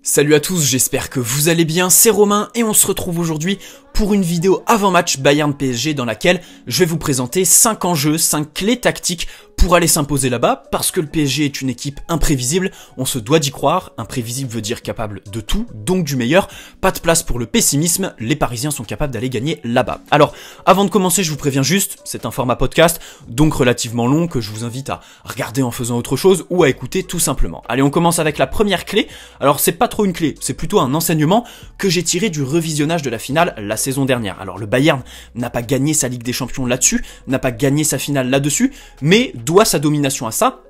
Salut à tous, j'espère que vous allez bien, c'est Romain et on se retrouve aujourd'hui pour une vidéo avant-match Bayern-PSG dans laquelle je vais vous présenter 5 enjeux, 5 clés tactiques pour aller s'imposer là-bas, parce que le PSG est une équipe imprévisible, on se doit d'y croire, imprévisible veut dire capable de tout, donc du meilleur, pas de place pour le pessimisme, les Parisiens sont capables d'aller gagner là-bas. Alors, avant de commencer, je vous préviens juste, c'est un format podcast, donc relativement long, que je vous invite à regarder en faisant autre chose, ou à écouter tout simplement. Allez, on commence avec la première clé, alors c'est pas trop une clé, c'est plutôt un enseignement que j'ai tiré du revisionnage de la finale la saison dernière. Alors le Bayern n'a pas gagné sa Ligue des Champions là-dessus, n'a pas gagné sa finale là-dessus, mais doit sa domination à ça,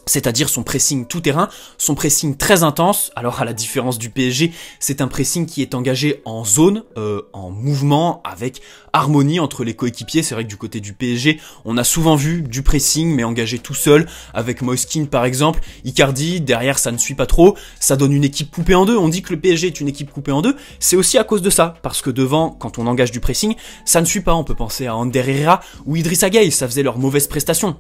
c'est-à-dire son pressing tout-terrain, son pressing très intense. Alors à la différence du PSG, c'est un pressing qui est engagé en zone, en mouvement, avec harmonie entre les coéquipiers. C'est vrai que du côté du PSG, on a souvent vu du pressing, mais engagé tout seul, avec Moiskin par exemple, Icardi, derrière ça ne suit pas trop, ça donne une équipe coupée en deux. On dit que le PSG est une équipe coupée en deux, c'est aussi à cause de ça, parce que devant, quand on engage du pressing, ça ne suit pas. On peut penser à Ander Herrera ou Idrissa Gueye, ça faisait leur mauvaise prestation.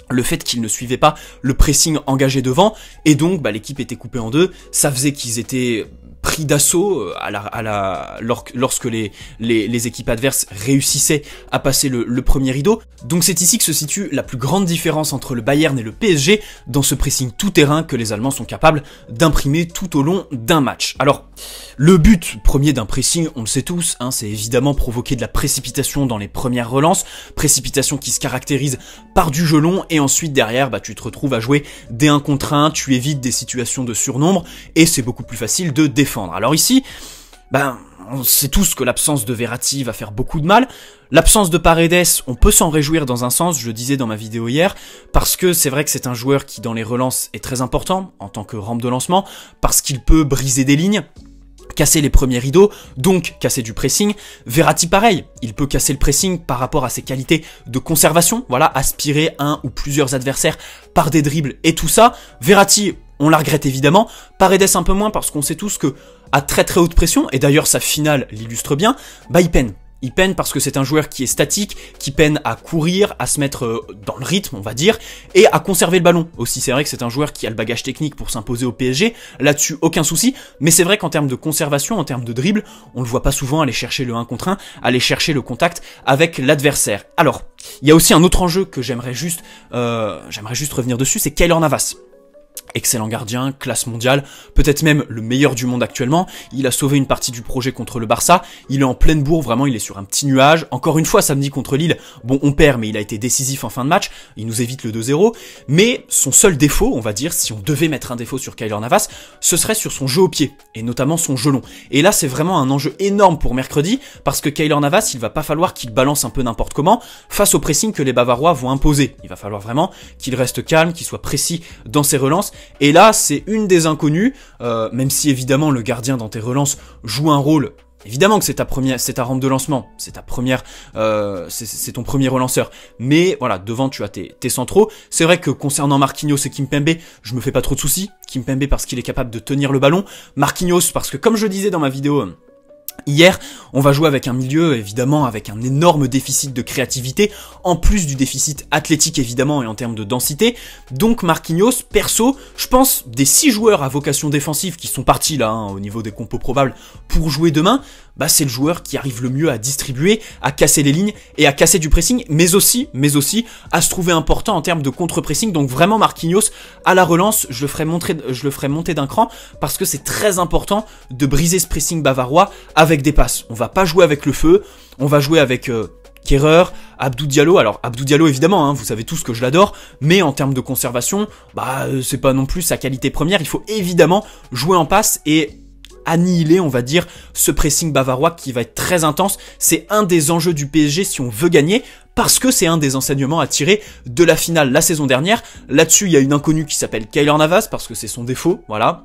Le fait qu'ils ne suivaient pas le pressing engagé devant, et donc l'équipe était coupée en deux, ça faisait qu'ils étaient pris d'assaut lorsque les équipes adverses réussissaient à passer le premier rideau. Donc c'est ici que se situe la plus grande différence entre le Bayern et le PSG dans ce pressing tout-terrain que les Allemands sont capables d'imprimer tout au long d'un match. Alors, le but premier d'un pressing, on le sait tous, c'est évidemment provoquer de la précipitation dans les premières relances, précipitation qui se caractérise par du jeu long, et ensuite derrière, tu te retrouves à jouer des 1 contre 1, tu évites des situations de surnombre, et c'est beaucoup plus facile de défendre. Alors ici, on sait tous que l'absence de Verratti va faire beaucoup de mal. L'absence de Paredes, on peut s'en réjouir dans un sens, je le disais dans ma vidéo hier, parce que c'est vrai que c'est un joueur qui dans les relances est très important en tant que rampe de lancement, parce qu'il peut briser des lignes, casser les premiers rideaux, donc casser du pressing. Verratti pareil, il peut casser le pressing par rapport à ses qualités de conservation, voilà, aspirer un ou plusieurs adversaires par des dribbles et tout ça. Verratti, on la regrette évidemment, Paredes un peu moins parce qu'on sait tous que à très très haute pression, et d'ailleurs sa finale l'illustre bien, il peine. Il peine parce que c'est un joueur qui est statique, qui peine à courir, à se mettre dans le rythme, on va dire, et à conserver le ballon. Aussi, c'est vrai que c'est un joueur qui a le bagage technique pour s'imposer au PSG, là-dessus aucun souci, mais c'est vrai qu'en termes de conservation, en termes de dribble, on le voit pas souvent aller chercher le 1 contre 1, aller chercher le contact avec l'adversaire. Alors, il y a aussi un autre enjeu que j'aimerais juste revenir dessus, c'est Keylor Navas. Excellent gardien, classe mondiale, peut-être même le meilleur du monde actuellement. Il a sauvé une partie du projet contre le Barça. Il est en pleine bourre, vraiment, il est sur un petit nuage. Encore une fois, samedi contre Lille, bon, on perd, mais il a été décisif en fin de match. Il nous évite le 2-0. Mais son seul défaut, on va dire, si on devait mettre un défaut sur Keylor Navas, ce serait sur son jeu au pied, et notamment son jeu long. Et là, c'est vraiment un enjeu énorme pour mercredi, parce que Keylor Navas, il va pas falloir qu'il balance un peu n'importe comment face au pressing que les Bavarois vont imposer. Il va falloir vraiment qu'il reste calme, qu'il soit précis dans ses relances. Et là, c'est une des inconnues, même si évidemment le gardien dans tes relances joue un rôle. Évidemment que c'est ta rampe de lancement, c'est ton premier relanceur. Mais voilà, devant tu as tes centraux. C'est vrai que concernant Marquinhos et Kimpembe, je me fais pas trop de soucis. Kimpembe parce qu'il est capable de tenir le ballon. Marquinhos parce que, comme je le disais dans ma vidéo hier, on va jouer avec un milieu, évidemment, avec un énorme déficit de créativité, en plus du déficit athlétique, évidemment, et en termes de densité. Donc Marquinhos, perso, je pense, des 6 joueurs à vocation défensive qui sont partis là, au niveau des compos probables, pour jouer demain, c'est le joueur qui arrive le mieux à distribuer, à casser les lignes et à casser du pressing, mais aussi à se trouver important en termes de contre-pressing. Donc vraiment Marquinhos, à la relance, je le ferai monter d'un cran, parce que c'est très important de briser ce pressing bavarois avec des passes. On va pas jouer avec le feu, on va jouer avec Kehrer, Abdou Diallo. Alors Abdou Diallo évidemment, vous savez tous que je l'adore, mais en termes de conservation, c'est pas non plus sa qualité première. Il faut évidemment jouer en passe et annihiler, on va dire, ce pressing bavarois qui va être très intense. C'est un des enjeux du PSG si on veut gagner, parce que c'est un des enseignements à tirer de la finale la saison dernière. Là-dessus, il y a une inconnue qui s'appelle Keylor Navas, parce que c'est son défaut, voilà.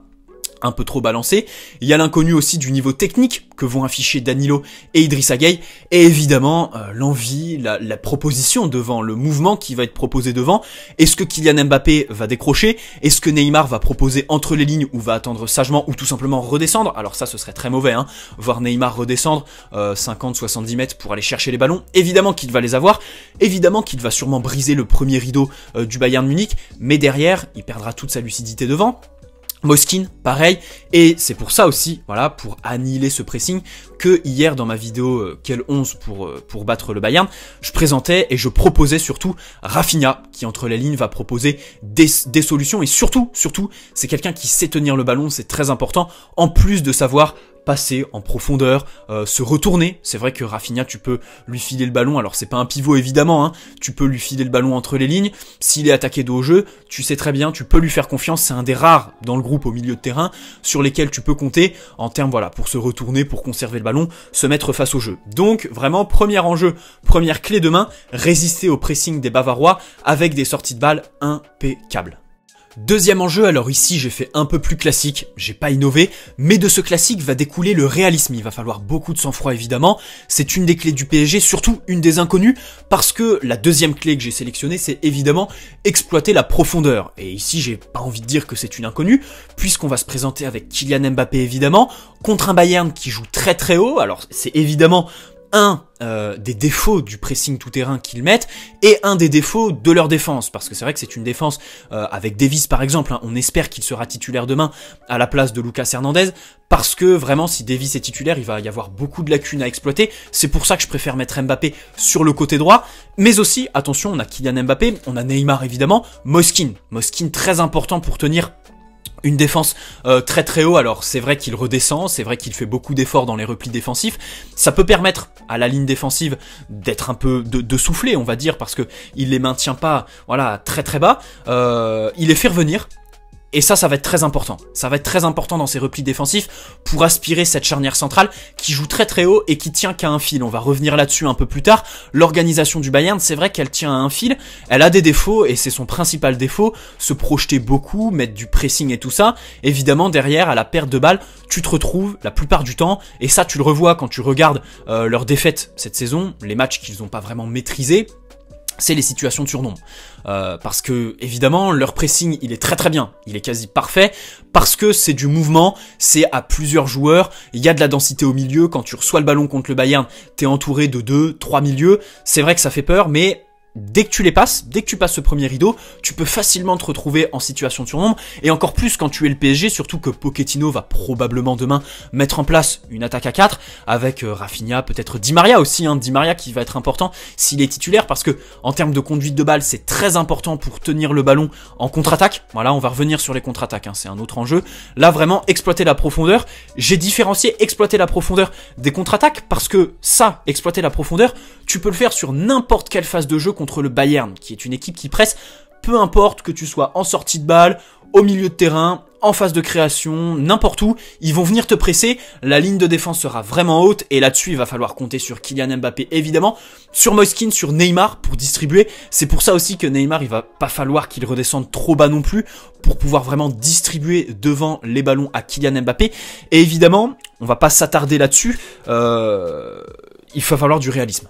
Un peu trop balancé. Il y a l'inconnu aussi du niveau technique que vont afficher Danilo et Idrissa Gueye, et évidemment l'envie, la proposition devant, le mouvement qui va être proposé devant. Est-ce que Kylian Mbappé va décrocher? Est-ce que Neymar va proposer entre les lignes, ou va attendre sagement, ou tout simplement redescendre? Alors ça, ce serait très mauvais, voir Neymar redescendre 50-70 mètres pour aller chercher les ballons. Évidemment qu'il va les avoir, évidemment qu'il va sûrement briser le premier rideau du Bayern Munich, mais derrière, il perdra toute sa lucidité devant. Moiskin, pareil, et c'est pour ça aussi, voilà, pour annihiler ce pressing, que hier dans ma vidéo Quel 11 pour battre le Bayern, je présentais et je proposais surtout Rafinha, qui entre les lignes va proposer des solutions, et surtout, c'est quelqu'un qui sait tenir le ballon, c'est très important, en plus de savoir passer en profondeur, se retourner. C'est vrai que Rafinha, tu peux lui filer le ballon, alors c'est pas un pivot évidemment, hein, tu peux lui filer le ballon entre les lignes, s'il est attaqué dos au jeu, tu sais très bien, tu peux lui faire confiance, c'est un des rares dans le groupe au milieu de terrain sur lesquels tu peux compter en termes, voilà, pour se retourner, pour conserver le ballon, se mettre face au jeu. Donc vraiment, premier enjeu, première clé de main, résister au pressing des Bavarois avec des sorties de balles impeccables. Deuxième enjeu, alors ici j'ai fait un peu plus classique, j'ai pas innové, mais de ce classique va découler le réalisme, il va falloir beaucoup de sang-froid évidemment, c'est une des clés du PSG, surtout une des inconnues, parce que la deuxième clé que j'ai sélectionnée, c'est évidemment exploiter la profondeur, et ici j'ai pas envie de dire que c'est une inconnue, puisqu'on va se présenter avec Kylian Mbappé évidemment, contre un Bayern qui joue très très haut, alors c'est évidemment un des défauts du pressing tout-terrain qu'ils mettent et un des défauts de leur défense, parce que c'est vrai que c'est une défense avec Davies par exemple, hein, on espère qu'il sera titulaire demain à la place de Lucas Hernandez, parce que vraiment si Davies est titulaire, il va y avoir beaucoup de lacunes à exploiter, c'est pour ça que je préfère mettre Mbappé sur le côté droit, mais aussi, attention, on a Kylian Mbappé, on a Neymar évidemment, Moiskin très important pour tenir une défense très très haut, alors c'est vrai qu'il redescend, c'est vrai qu'il fait beaucoup d'efforts dans les replis défensifs, ça peut permettre à la ligne défensive d'être un peu de souffler on va dire, parce que il les maintient pas, voilà, très très bas, il les fait revenir. Et ça va être très important. Ça va être très important dans ces replis défensifs pour aspirer cette charnière centrale qui joue très très haut et qui tient qu'à un fil. On va revenir là-dessus un peu plus tard. L'organisation du Bayern, c'est vrai qu'elle tient à un fil. Elle a des défauts et c'est son principal défaut. Se projeter beaucoup, mettre du pressing et tout ça. Évidemment, derrière, à la perte de balle, tu te retrouves la plupart du temps. Et ça, tu le revois quand tu regardes leurs défaites cette saison. Les matchs qu'ils n'ont pas vraiment maîtrisés. C'est les situations de surnombre. Parce que, évidemment, leur pressing, il est très très bien. Il est quasi parfait. Parce que c'est du mouvement, c'est à plusieurs joueurs. Il y a de la densité au milieu. Quand tu reçois le ballon contre le Bayern, t'es entouré de 2-3 milieux. C'est vrai que ça fait peur, mais dès que tu les passes, dès que tu passes ce premier rideau, tu peux facilement te retrouver en situation de surnombre, et encore plus quand tu es le PSG, surtout que Pochettino va probablement demain mettre en place une attaque à 4, avec Rafinha, peut-être Di Maria aussi, hein, Di Maria qui va être important s'il est titulaire, parce que en termes de conduite de balle, c'est très important pour tenir le ballon en contre-attaque. Voilà, on va revenir sur les contre-attaques, hein, c'est un autre enjeu. Là, vraiment, exploiter la profondeur. J'ai différencié exploiter la profondeur des contre-attaques, parce que ça, exploiter la profondeur, tu peux le faire sur n'importe quelle phase de jeu contre le Bayern, qui est une équipe qui presse, peu importe que tu sois en sortie de balle, au milieu de terrain, en phase de création, n'importe où, ils vont venir te presser, la ligne de défense sera vraiment haute, et là-dessus, il va falloir compter sur Kylian Mbappé, évidemment, sur Moiskin, sur Neymar, pour distribuer. C'est pour ça aussi que Neymar, il va pas falloir qu'il redescende trop bas non plus, pour pouvoir vraiment distribuer devant les ballons à Kylian Mbappé, et évidemment, on va pas s'attarder là-dessus, il va falloir du réalisme.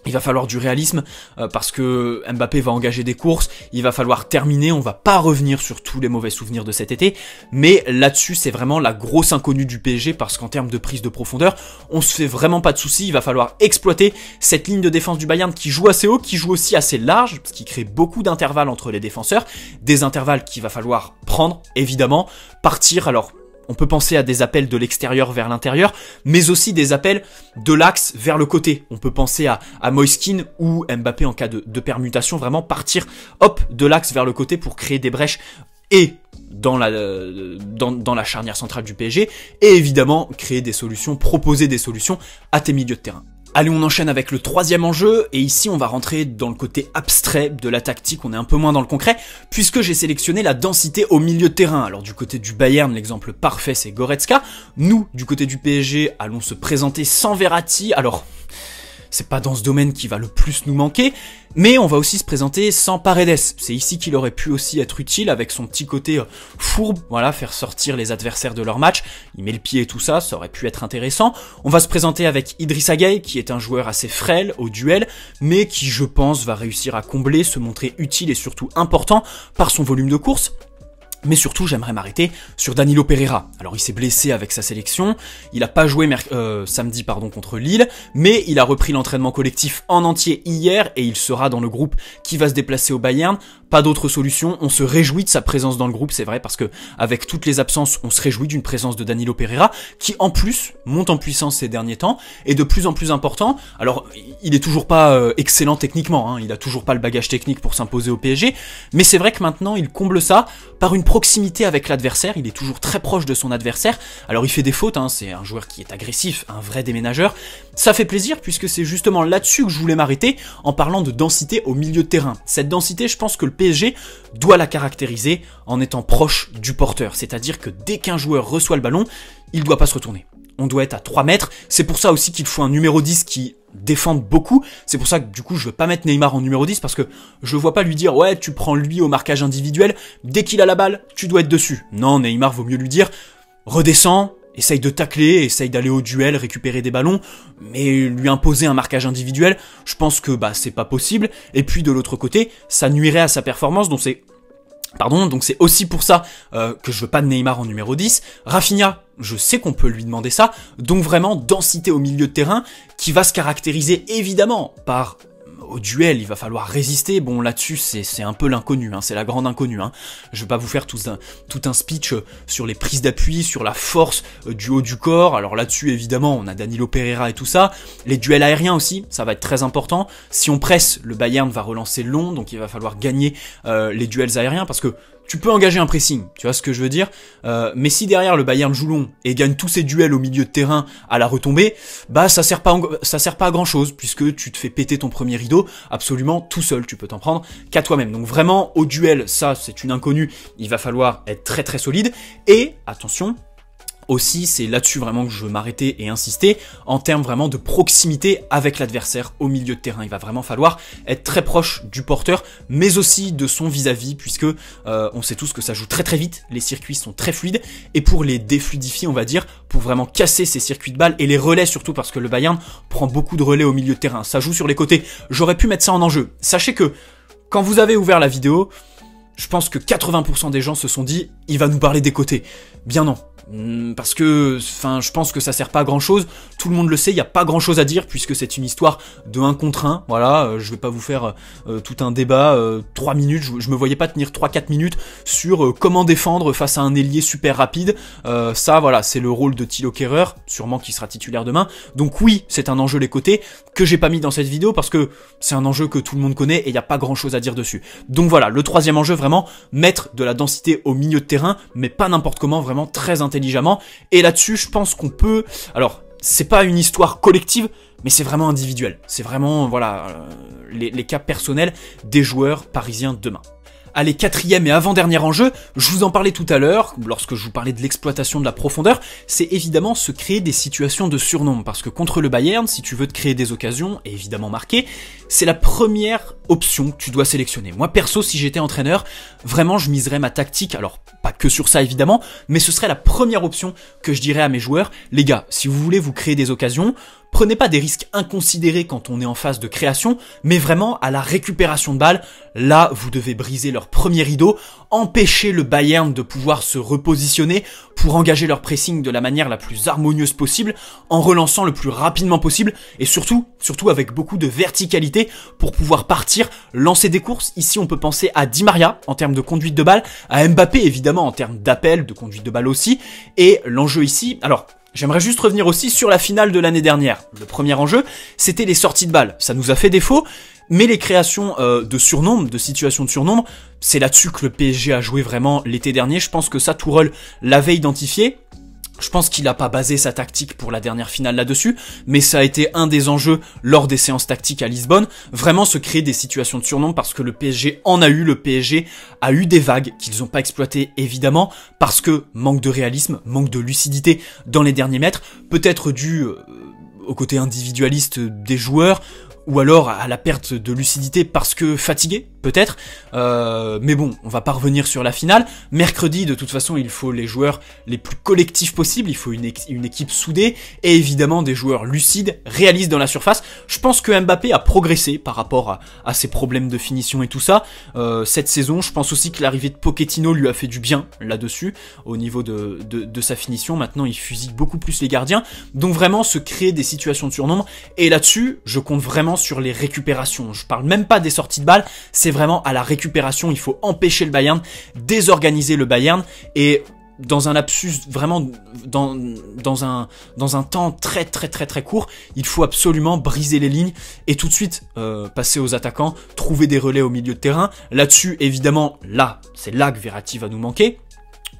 Il va falloir du réalisme parce que Mbappé va engager des courses, il va falloir terminer, on va pas revenir sur tous les mauvais souvenirs de cet été, mais là-dessus c'est vraiment la grosse inconnue du PSG parce qu'en termes de prise de profondeur, on se fait vraiment pas de soucis, il va falloir exploiter cette ligne de défense du Bayern qui joue assez haut, qui joue aussi assez large, ce qui crée beaucoup d'intervalles entre les défenseurs, des intervalles qu'il va falloir prendre, évidemment, partir, alors on peut penser à des appels de l'extérieur vers l'intérieur, mais aussi des appels de l'axe vers le côté. On peut penser à Moiskin ou Mbappé en cas de permutation, vraiment partir hop de l'axe vers le côté pour créer des brèches et dans la charnière centrale du PSG, et évidemment créer des solutions, proposer des solutions à tes milieux de terrain. Allez, on enchaîne avec le troisième enjeu, et ici on va rentrer dans le côté abstrait de la tactique, on est un peu moins dans le concret, puisque j'ai sélectionné la densité au milieu de terrain. Alors du côté du Bayern, l'exemple parfait c'est Goretzka, nous, du côté du PSG, allons se présenter sans Verratti, alors c'est pas dans ce domaine qui va le plus nous manquer, mais on va aussi se présenter sans Paredes. C'est ici qu'il aurait pu aussi être utile avec son petit côté fourbe, voilà, faire sortir les adversaires de leur match. Il met le pied et tout ça, ça aurait pu être intéressant. On va se présenter avec Idrissa Gueye, qui est un joueur assez frêle au duel, mais qui, je pense, va réussir à combler, se montrer utile et surtout important par son volume de course. Mais surtout, j'aimerais m'arrêter sur Danilo Pereira. Alors, il s'est blessé avec sa sélection, il a pas joué samedi contre Lille, mais il a repris l'entraînement collectif en entier hier et il sera dans le groupe qui va se déplacer au Bayern. Pas d'autre solution, on se réjouit de sa présence dans le groupe, c'est vrai, parce que avec toutes les absences, on se réjouit d'une présence de Danilo Pereira, qui en plus monte en puissance ces derniers temps, et de plus en plus important. Alors, il est toujours pas excellent techniquement, hein, il a toujours pas le bagage technique pour s'imposer au PSG, mais c'est vrai que maintenant, il comble ça par une proximité avec l'adversaire, il est toujours très proche de son adversaire. Alors il fait des fautes, hein, c'est un joueur qui est agressif, un vrai déménageur. Ça fait plaisir puisque c'est justement là-dessus que je voulais m'arrêter en parlant de densité au milieu de terrain. Cette densité, je pense que le PSG doit la caractériser en étant proche du porteur, c'est-à-dire que dès qu'un joueur reçoit le ballon, il ne doit pas se retourner. On doit être à 3 mètres, c'est pour ça aussi qu'il faut un numéro 10 qui défende beaucoup, c'est pour ça que du coup je veux pas mettre Neymar en numéro 10 parce que je vois pas lui dire ouais tu prends lui au marquage individuel, dès qu'il a la balle, tu dois être dessus. Non, Neymar vaut mieux lui dire redescends, essaye de tacler, essaye d'aller au duel, récupérer des ballons, mais lui imposer un marquage individuel, je pense que c'est pas possible, et puis de l'autre côté, ça nuirait à sa performance, donc c'est aussi pour ça que je veux pas de Neymar en numéro 10. Rafinha, je sais qu'on peut lui demander ça, donc vraiment densité au milieu de terrain qui va se caractériser évidemment par au duel, il va falloir résister. Bon, là-dessus, c'est un peu l'inconnu, hein, c'est la grande inconnue. Hein. Je vais pas vous faire tout un speech sur les prises d'appui, sur la force du haut du corps. Alors là-dessus, évidemment, on a Danilo Pereira et tout ça. Les duels aériens aussi, ça va être très important. Si on presse, le Bayern va relancer long, donc il va falloir gagner les duels aériens parce que tu peux engager un pressing, tu vois ce que je veux dire, mais si derrière le Bayern joue long et gagne tous ses duels au milieu de terrain à la retombée, ça sert pas à grand chose puisque tu te fais péter ton premier rideau absolument tout seul, tu peux t'en prendre qu'à toi-même. Donc vraiment au duel, ça c'est une inconnue, il va falloir être très très solide et attention. Aussi, c'est là-dessus vraiment que je veux m'arrêter et insister, en termes vraiment de proximité avec l'adversaire au milieu de terrain. Il va vraiment falloir être très proche du porteur, mais aussi de son vis-à-vis, puisque on sait tous que ça joue très très vite, les circuits sont très fluides, et pour les défluidifier, on va dire, pour vraiment casser ces circuits de balles, et les relais surtout, parce que le Bayern prend beaucoup de relais au milieu de terrain, ça joue sur les côtés. J'aurais pu mettre ça en enjeu. Sachez que, quand vous avez ouvert la vidéo, je pense que 80% des gens se sont dit, il va nous parler des côtés. Bien non. Parce que, je pense que ça sert pas à grand chose, tout le monde le sait, il n'y a pas grand chose à dire puisque c'est une histoire de 1 contre 1, voilà, je vais pas vous faire tout un débat, 3 minutes, je me voyais pas tenir 3-4 minutes sur comment défendre face à un ailier super rapide, ça voilà, c'est le rôle de Thilo Kehrer, sûrement qui sera titulaire demain, donc oui, c'est un enjeu les côtés, que j'ai pas mis dans cette vidéo parce que c'est un enjeu que tout le monde connaît et il n'y a pas grand chose à dire dessus. Donc voilà, le troisième enjeu vraiment, mettre de la densité au milieu de terrain, mais pas n'importe comment, vraiment très intelligemment, et là-dessus je pense qu'on peut, alors c'est pas une histoire collective, mais c'est vraiment individuel, c'est vraiment voilà les cas personnels des joueurs parisiens demain. Allez, quatrième et avant-dernier enjeu, je vous en parlais tout à l'heure, lorsque je vous parlais de l'exploitation de la profondeur, c'est évidemment se créer des situations de surnombre, parce que contre le Bayern, si tu veux te créer des occasions, et évidemment marquer, c'est la première option que tu dois sélectionner. Moi perso, si j'étais entraîneur, vraiment je miserais ma tactique, alors pas que sur ça évidemment, mais ce serait la première option que je dirais à mes joueurs, les gars, si vous voulez vous créer des occasions, prenez pas des risques inconsidérés quand on est en phase de création, mais vraiment à la récupération de balles. Là, vous devez briser leur premier rideau, empêcher le Bayern de pouvoir se repositionner pour engager leur pressing de la manière la plus harmonieuse possible, en relançant le plus rapidement possible, et surtout avec beaucoup de verticalité pour pouvoir partir, lancer des courses. Ici, on peut penser à Di Maria en termes de conduite de balle, à Mbappé évidemment en termes d'appel, de conduite de balle aussi, et l'enjeu ici, alors, j'aimerais juste revenir aussi sur la finale de l'année dernière. Le premier enjeu, c'était les sorties de balles. Ça nous a fait défaut, mais les créations de surnombre, de situations de surnombre, c'est là-dessus que le PSG a joué vraiment l'été dernier. Je pense que ça, Tourelle l'avait identifié. Je pense qu'il n'a pas basé sa tactique pour la dernière finale là-dessus, mais ça a été un des enjeux lors des séances tactiques à Lisbonne, vraiment se créer des situations de surnombre parce que le PSG en a eu, le PSG a eu des vagues qu'ils n'ont pas exploitées évidemment, parce que manque de réalisme, manque de lucidité dans les derniers mètres, peut-être dû au côté individualiste des joueurs, ou alors à la perte de lucidité parce que fatigué, peut-être, mais bon, on va pas revenir sur la finale. Mercredi, de toute façon, il faut les joueurs les plus collectifs possibles, il faut une équipe soudée, et évidemment des joueurs lucides, réalistes dans la surface. Je pense que Mbappé a progressé par rapport à ses problèmes de finition et tout ça, cette saison. Je pense aussi que l'arrivée de Pochettino lui a fait du bien là-dessus, au niveau de sa finition. Maintenant, il fusille beaucoup plus les gardiens, donc vraiment se créer des situations de surnombre, et là-dessus, je compte vraiment sur les récupérations. Je parle même pas des sorties de balles, c'est vraiment à la récupération. Il faut empêcher le Bayern, désorganiser le Bayern, et dans un lapsus, vraiment dans un temps très court, il faut absolument briser les lignes et tout de suite passer aux attaquants, trouver des relais au milieu de terrain. Là-dessus, évidemment, c'est là que Verratti va nous manquer.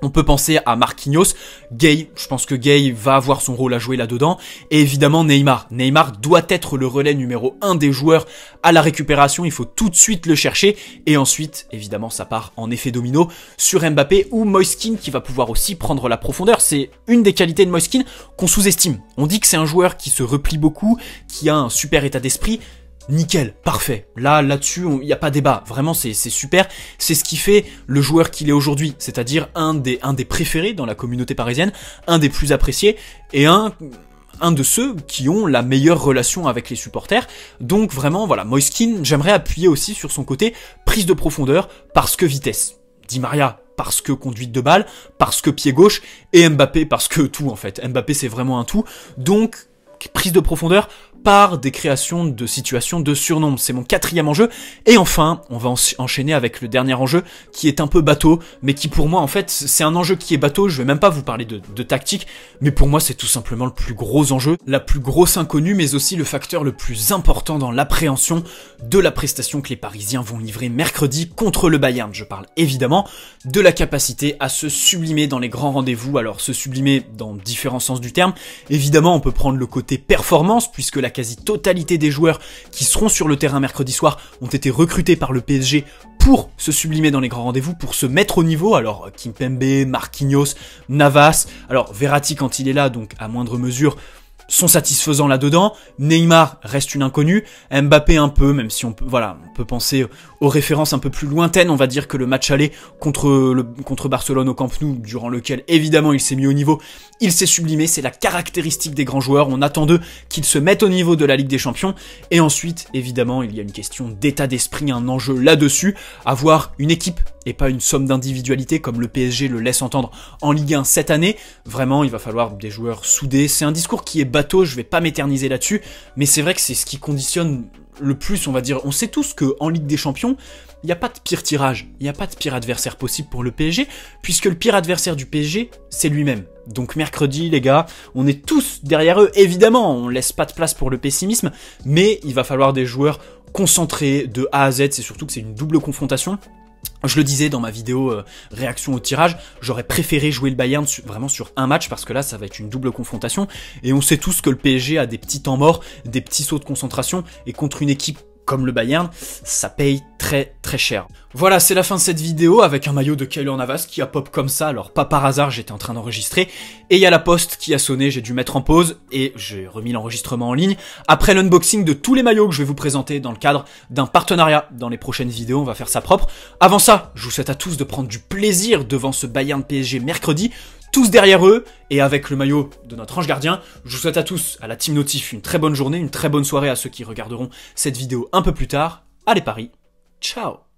On peut penser à Marquinhos, Gay, je pense que Gay va avoir son rôle à jouer là-dedans, et évidemment Neymar. Neymar doit être le relais numéro 1 des joueurs à la récupération, il faut tout de suite le chercher, et ensuite, évidemment, ça part en effet domino sur Mbappé ou Moise Kean qui va pouvoir aussi prendre la profondeur. C'est une des qualités de Moise Kean qu'on sous-estime. On dit que c'est un joueur qui se replie beaucoup, qui a un super état d'esprit. Nickel, parfait. Là-dessus, il n'y a pas débat. Vraiment, c'est super. C'est ce qui fait le joueur qu'il est aujourd'hui. C'est-à-dire un des préférés dans la communauté parisienne, un des plus appréciés, et un de ceux qui ont la meilleure relation avec les supporters. Donc vraiment, voilà, Moise Kean, j'aimerais appuyer aussi sur son côté prise de profondeur, parce que vitesse. Di Maria, parce que conduite de balle, parce que pied gauche, et Mbappé, parce que tout en fait. Mbappé, c'est vraiment un tout. Donc, prise de profondeur par des créations de situations de surnombre. C'est mon 4e enjeu. Et enfin, on va enchaîner avec le dernier enjeu qui est un peu bateau, mais qui pour moi, en fait, c'est un enjeu qui est bateau. Je vais même pas vous parler de tactique, mais pour moi, c'est tout simplement le plus gros enjeu, la plus grosse inconnue, mais aussi le facteur le plus important dans l'appréhension de la prestation que les Parisiens vont livrer mercredi contre le Bayern. Je parle évidemment de la capacité à se sublimer dans les grands rendez-vous. Alors, se sublimer dans différents sens du terme. Évidemment, on peut prendre le côté performance, puisque la quasi-totalité des joueurs qui seront sur le terrain mercredi soir ont été recrutés par le PSG pour se sublimer dans les grands rendez-vous, pour se mettre au niveau. Alors Kimpembe, Marquinhos, Navas, alors Verratti quand il est là, donc à moindre mesure, sont satisfaisants là-dedans. Neymar reste une inconnue, Mbappé un peu, même si on peut penser aux références un peu plus lointaines. On va dire que le match aller contre Barcelone au Camp Nou, durant lequel évidemment il s'est mis au niveau, il s'est sublimé, c'est la caractéristique des grands joueurs. On attend d'eux qu'ils se mettent au niveau de la Ligue des Champions. Et ensuite, évidemment, il y a une question d'état d'esprit, un enjeu là-dessus, avoir une équipe et pas une somme d'individualité comme le PSG le laisse entendre en Ligue 1 cette année. Vraiment, il va falloir des joueurs soudés. C'est un discours qui est bateau, je vais pas m'éterniser là-dessus, mais c'est vrai que c'est ce qui conditionne le plus, on va dire. On sait tous qu'en Ligue des Champions, il n'y a pas de pire tirage, il n'y a pas de pire adversaire possible pour le PSG, puisque le pire adversaire du PSG, c'est lui-même. Donc mercredi, les gars, on est tous derrière eux, évidemment, on laisse pas de place pour le pessimisme, mais il va falloir des joueurs concentrés de A à Z, c'est surtout que c'est une double confrontation. Je le disais dans ma vidéo réaction au tirage, j'aurais préféré jouer le Bayern vraiment sur un match, parce que là ça va être une double confrontation, et on sait tous que le PSG a des petits temps morts, des petits sauts de concentration, et contre une équipe comme le Bayern, ça paye très cher. Voilà, c'est la fin de cette vidéo avec un maillot de Keylor Navas qui a pop comme ça. Alors pas par hasard, j'étais en train d'enregistrer et il y a la poste qui a sonné, j'ai dû mettre en pause et j'ai remis l'enregistrement en ligne. Après l'unboxing de tous les maillots que je vais vous présenter dans le cadre d'un partenariat dans les prochaines vidéos, on va faire ça propre. Avant ça, je vous souhaite à tous de prendre du plaisir devant ce Bayern PSG mercredi, tous derrière eux, et avec le maillot de notre ange gardien. Je vous souhaite à tous, à la Team Notif, une très bonne journée, une très bonne soirée à ceux qui regarderont cette vidéo un peu plus tard. Allez Paris, ciao!